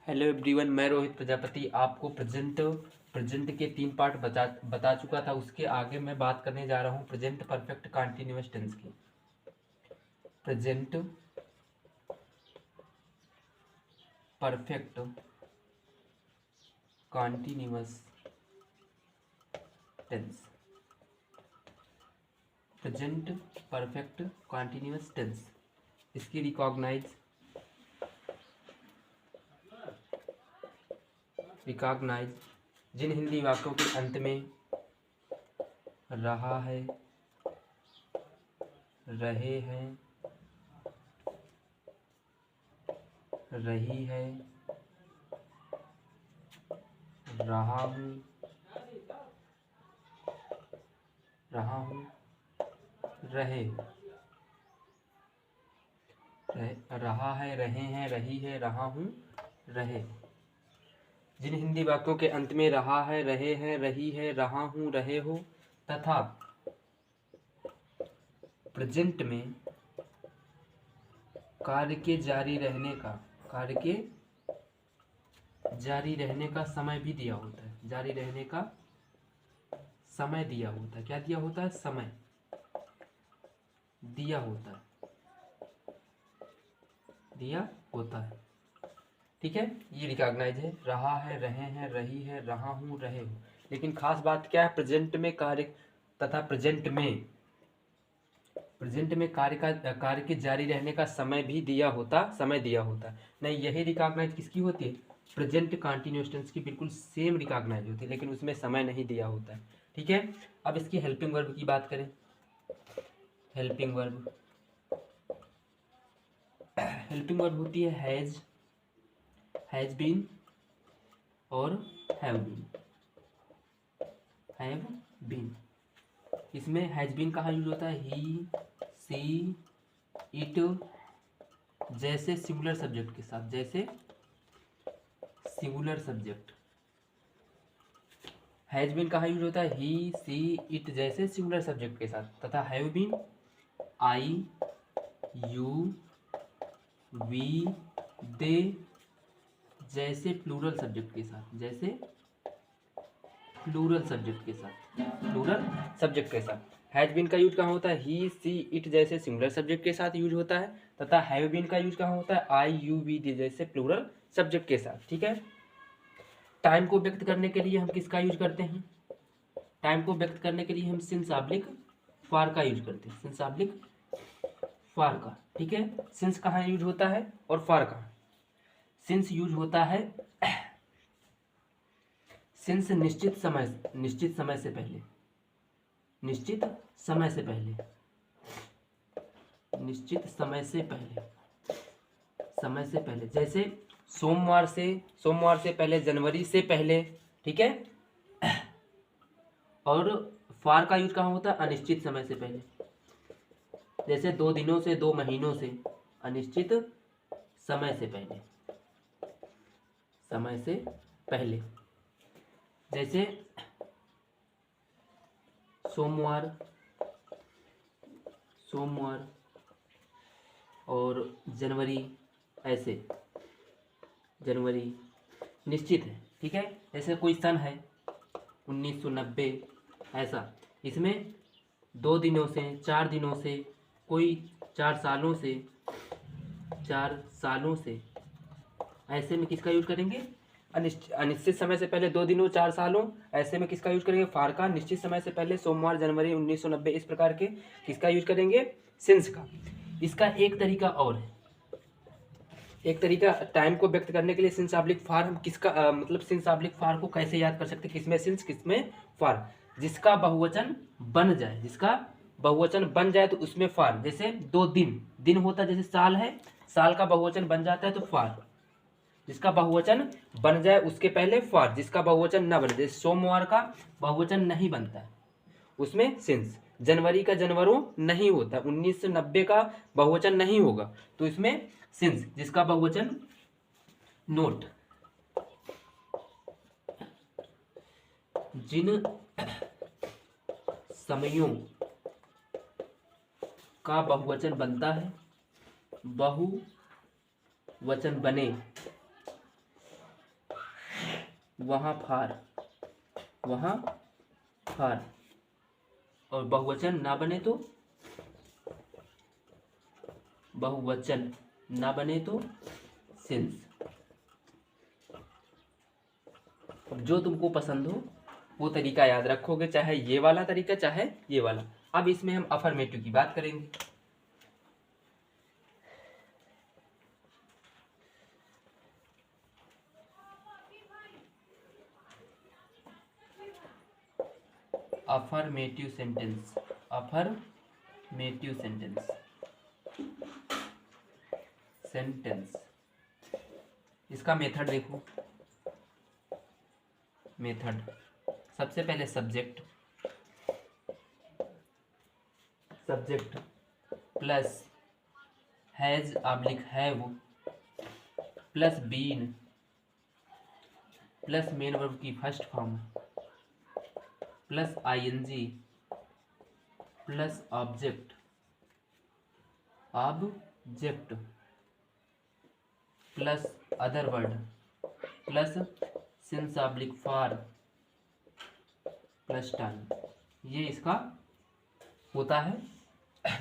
Hello everyone, मैं रोहित प्रजापति आपको present के 3 पार्ट बता चुका था। उसके आगे मैं बात करने जा रहा हूँ प्रेजेंट परफेक्ट कंटिन्यूअस टेंस की। Present perfect continuous tense. Present perfect continuous tense, इसकी रिकॉग्नाइज जिन हिंदी वाक्यों के अंत में रहा है, रहे हैं, रही है, रहा हूँ, रहे, रहा है, रहे हैं, रही है, रहा हूँ, रहे। जिन हिंदी वाक्यों के अंत में रहा है, रहे हैं, रही है, रहा हूँ, रहे हो तथा प्रेजेंट में कार्य के जारी रहने का समय भी दिया होता है। जारी रहने का समय दिया होता है। क्या दिया होता है? समय दिया होता है। ठीक है, ये रिकॉग्नाइज है। रहा है, रहे हैं, रही है, रहा हूँ, रहे हो। लेकिन खास बात क्या है? प्रेजेंट में कार्य तथा प्रेजेंट में कार्य के जारी रहने का समय भी दिया होता नहीं। यही रिकॉग्नाइज किसकी होती है? प्रेजेंट कंटीन्यूअस टेंस की बिल्कुल सेम रिकॉग्नाइज होती है, लेकिन उसमें समय नहीं दिया होता है। ठीक है, अब इसकी हेल्पिंग वर्ब की बात करें। हेल्पिंग वर्ब होती है हैज बीन और हैव बीन। इसमें हैज बीन कहाँ यूज होता है? ही, सी, इट जैसे सिंगुलर सब्जेक्ट के साथ। हैज बीन कहाँ यूज होता है? ही, सी, इट जैसे सिंगुलर सब्जेक्ट के साथ। तथा have been I, you, we, they जैसे प्लूरल सब्जेक्ट के साथ। हैज बीन का यूज कहाँ होता है? ही, सी, इट जैसे सिंगुलर सब्जेक्ट के साथ यूज होता है। तथा हैव बीन का यूज कहाँ होता है? आई, यू, वी, दे जैसे प्लूरल सब्जेक्ट के साथ। ठीक है, टाइम को व्यक्त करने के लिए हम किसका यूज करते हैं? टाइम को व्यक्त करने के लिए हम सिंस ऑब्लिक फॉर का यूज करते हैं। सिंस ऑब्लिक फॉर का। ठीक है, सिंस कहाँ यूज होता है और फॉर कहाँ? सिंस यूज होता है सिंस निश्चित समय से पहले जैसे सोमवार से पहले, जनवरी से पहले। ठीक है, और फॉर का यूज कहाँ होता है? अनिश्चित समय से पहले। जैसे 2 दिनों से, 2 महीनों से, अनिश्चित समय से पहले। जैसे सोमवार और जनवरी, ऐसे जनवरी निश्चित है। ठीक है, जैसे कोई सन है 1990, ऐसा। इसमें 2 दिनों से, 4 दिनों से, कोई 4 सालों से, ऐसे में किसका यूज करेंगे? अनिश्चित समय से पहले 2 दिनों, 4 सालों, ऐसे में किसका यूज करेंगे? फॉर का। निश्चित समय से पहले सोमवार, जनवरी 1990, इस प्रकार के किसका यूज करेंगे? सिंस का। इसका एक तरीका और है। एक तरीका टाइम को व्यक्त करने के लिए सिंस ऑब्लिक फॉर हम किसका मतलब सिंस ऑब्लिक फॉर को कैसे याद कर सकते हैं? किसमें सिंस, किसमें फॉर? जिसका बहुवचन बन जाए तो उसमें फॉर। जैसे 2 दिन होता है, जैसे साल है, साल का बहुवचन बन जाता है तो फॉर। जिसका बहुवचन बन जाए उसके पहले फॉर, जिसका बहुवचन न बने, जैसे सोमवार का बहुवचन नहीं बनता है, उसमें सिंस। जनवरी का जनवरों नहीं होता, 1990 का बहुवचन नहीं होगा, तो इसमें सिंस। जिसका बहुवचन नोट। जिन समयों का बहुवचन बनता है, बहुवचन बने, वहाँ फार, वहाँ फार। और बहुवचन ना बने तो, बहुवचन ना बने तो सिंस। जो तुमको पसंद हो वो तरीका याद रखोगे, चाहे ये वाला तरीका चाहे ये वाला। अब इसमें हम अफर्मेटिव की बात करेंगे। Affirmative sentence, affirmative sentence, sentence. इसका मेथड देखो, मेथड सबसे पहले subject, subject plus has oblique have plus been plus main verb की first form plus ING plus object, object plus other word plus since oblique for plus time. ये इसका होता है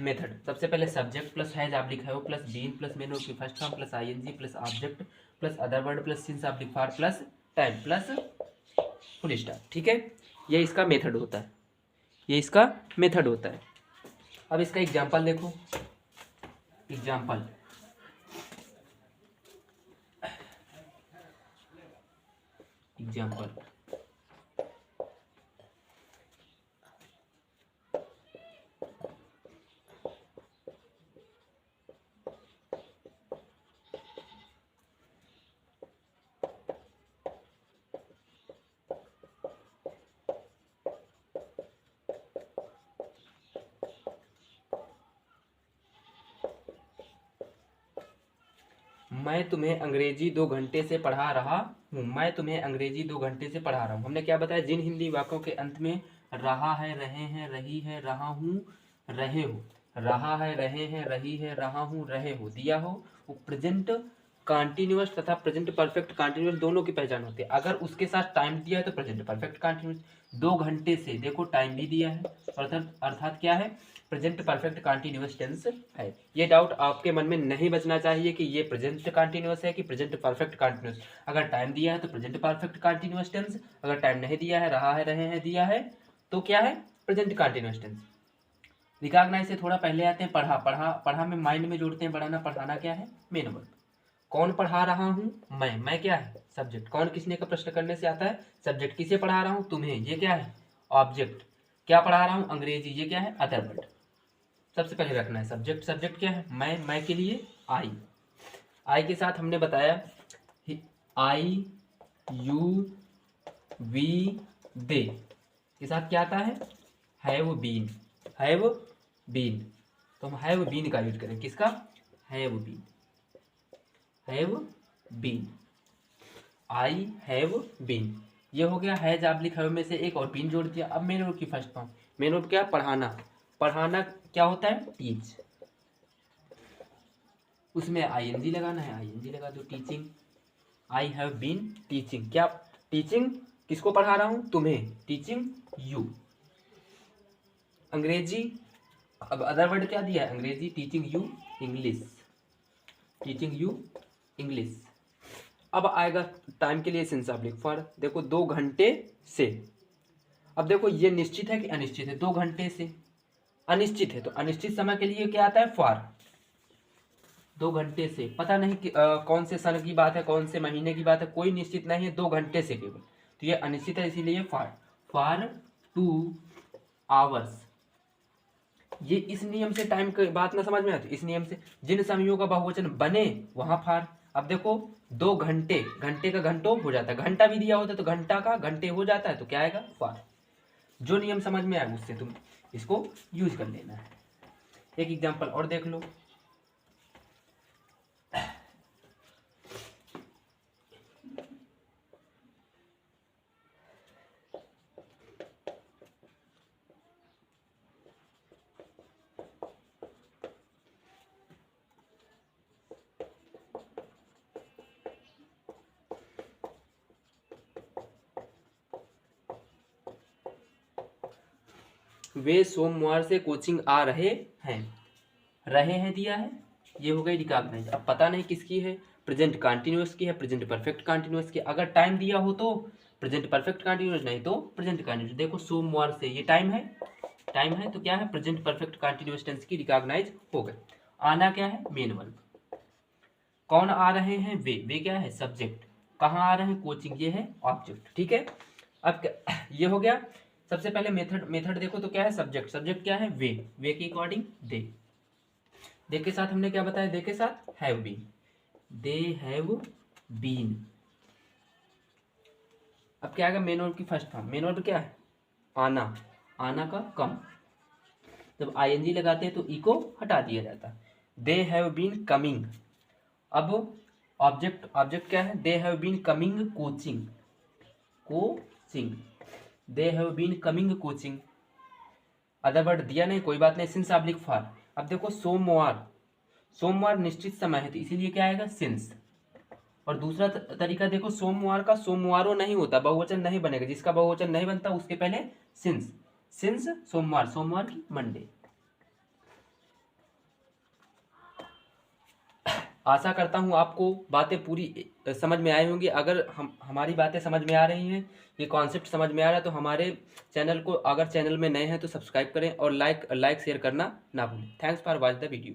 method. सबसे पहले subject plus has oblique have plus been plus main verb की first form plus ING plus object plus other word plus since oblique for plus time plus full stop. ठीक है, ये इसका मेथड होता है, ये इसका मेथड होता है। अब इसका एग्जांपल देखो, एग्जांपल एग्जांपल मैं तुम्हें अंग्रेजी 2 घंटे से पढ़ा रहा हूँ। मैं तुम्हें अंग्रेजी 2 घंटे से पढ़ा रहा हूँ। हमने क्या बताया, जिन हिंदी वाक्यों के अंत में रहा है, रहे हैं, रही है, रहा हूँ, रहे हो, रहा है, रहे हैं, रही है, रहा हूँ, रहे हो दिया हो, वो प्रेजेंट कॉन्टिन्यूअस तथा प्रेजेंट परफेक्ट कॉन्टिन्यूअस दोनों की पहचान होती है। अगर उसके साथ टाइम दिया है तो प्रेजेंट परफेक्ट कॉन्टिन्यूअस। 2 घंटे से देखो टाइम भी दिया है, अर्थात क्या है, प्रेजेंट परफेक्ट कॉन्टिन्यूअस टेंस है। ये डाउट आपके मन में नहीं बचना चाहिए कि ये प्रेजेंट कॉन्टिन्यूअस है कि प्रेजेंट परफेक्ट कॉन्टिन्यूअस। अगर टाइम दिया है तो प्रेजेंट परफेक्ट कॉन्टिन्यूअस टेंस, अगर टाइम नहीं दिया है, रहा है, रहे हैं दिया है तो क्या है, प्रेजेंट कॉन्टिन्यूअस टेंस। रिकॉग्नाइज से थोड़ा पहले आते हैं पढ़ा। पढ़ा में माइंड में जोड़ते हैं पढ़ाना। पढ़ाना क्या है, मेन वर्ब। कौन पढ़ा रहा हूँ, मैं क्या है, सब्जेक्ट। कौन किसने का प्रश्न करने से आता है, सब्जेक्ट। किसे पढ़ा रहा हूँ, तुम्हें, ये क्या है, ऑब्जेक्ट। क्या पढ़ा रहा हूँ, अंग्रेजी, ये क्या है, अदर वर्ड। सबसे पहले रखना है सब्जेक्ट। सब्जेक्ट क्या है, मैं के लिए आई के साथ हमने बताया आई यू वी दे के साथ क्या आता है, हैव बीन, हैव बीन। तो हम हैव बीन का यूज करें, किसका, have been, have been, I have been. ये हो गया हैज ऑब्लिक हैव में से एक और बीन जोड़ दिया। अब मेन वर्ब की फर्स्ट फॉर्म, मेन वर्ब क्या, पढ़ाना। पढ़ाना क्या होता है, टीच। उसमें आईएनजी लगाना है, आईएनजी लगा दो, teaching. I have been teaching. क्या, टीचिंग किसको पढ़ा रहा हूं, तुम्हें, टीचिंग यू। अंग्रेजी, अब अदर वर्ड क्या दिया है, अंग्रेजी, teaching you English, teaching you English. अब आएगा टाइम के लिए सिंस ऑब्लिक फॉर। देखो 2 घंटे से, अब देखो ये निश्चित है कि अनिश्चित है, 2 घंटे से अनिश्चित है तो अनिश्चित समय के लिए क्या आता है, फॉर। 2 घंटे से, पता नहीं कि कौन से सन की बात है, कौन से महीने की बात है, कोई निश्चित नहीं है, 2 घंटे से केवल, तो ये अनिश्चित है, इसीलिए फॉर। For 2 hours. ये इस नियम से टाइम की बात ना समझ में आती, इस नियम से जिन समयों का बहुवचन बने वहां फॉर। अब देखो 2 घंटे, घंटे का घंटों हो जाता है, घंटा भी दिया होता है तो घंटा का घंटे हो जाता है, तो क्या आएगा, फॉर। जो नियम समझ में आए उससे तुम इसको यूज कर लेना है। एक एग्जांपल और देख लो, वे सोमवार से कोचिंग आ रहे हैं दिया है, ये हो गई रिकॉग्नाइज। अब पता नहीं किसकी है, प्रेजेंट कंटिन्यूअस की है, प्रेजेंट परफेक्ट कंटिन्यूअस की। अगर टाइम दिया हो तो प्रेजेंट परफेक्ट कंटिन्यूअस, नहीं तो प्रेजेंट कंटिन्यूअस। देखो सोमवार से ये टाइम है तो क्या है, प्रेजेंट परफेक्ट कंटिन्यूअस टेंस की रिकॉग्नाइज हो गए। आना क्या है, मेन वर्ब। कौन आ रहे हैं, वे क्या है, सब्जेक्ट। कहाँ आ रहे हैं, कोचिंग, ये है ऑब्जेक्ट। ठीक है, अब ये हो गया। सबसे पहले मेथड देखो तो क्या है, सब्जेक्ट क्या है, वे के अकॉर्डिंग दे के साथ हमने क्या बताया, दे के साथ have been, they have been. अब क्या आएगा, मेन वर्ब की फर्स्ट फॉर्म। मेन वर्ब क्या है, आना का कम। जब आईएनजी लगाते हैं तो ई को हटा दिया जाता है। They have been coming. अब ऑब्जेक्ट क्या है, they have been coming coaching, they have been coming coaching. Other word दिया नहीं, कोई बात नहीं, सिंस ऑब्लिक फॉर। अब देखो सोमवार निश्चित समय है तो इसीलिए क्या आएगा, सिंस। और दूसरा तरीका देखो, सोमवार का सोमवारों नहीं होता, बहुवचन नहीं बनेगा। जिसका बहुवचन नहीं बनता उसके पहले सिंस सोमवार की मंडे। आशा करता हूँ आपको बातें पूरी समझ में आई होंगी। अगर हमारी बातें समझ में आ रही हैं, ये कॉन्सेप्ट समझ में आ रहा है, तो हमारे चैनल को, अगर चैनल में नए हैं तो सब्सक्राइब करें और लाइक शेयर करना ना भूलें। Thanks for watch the video.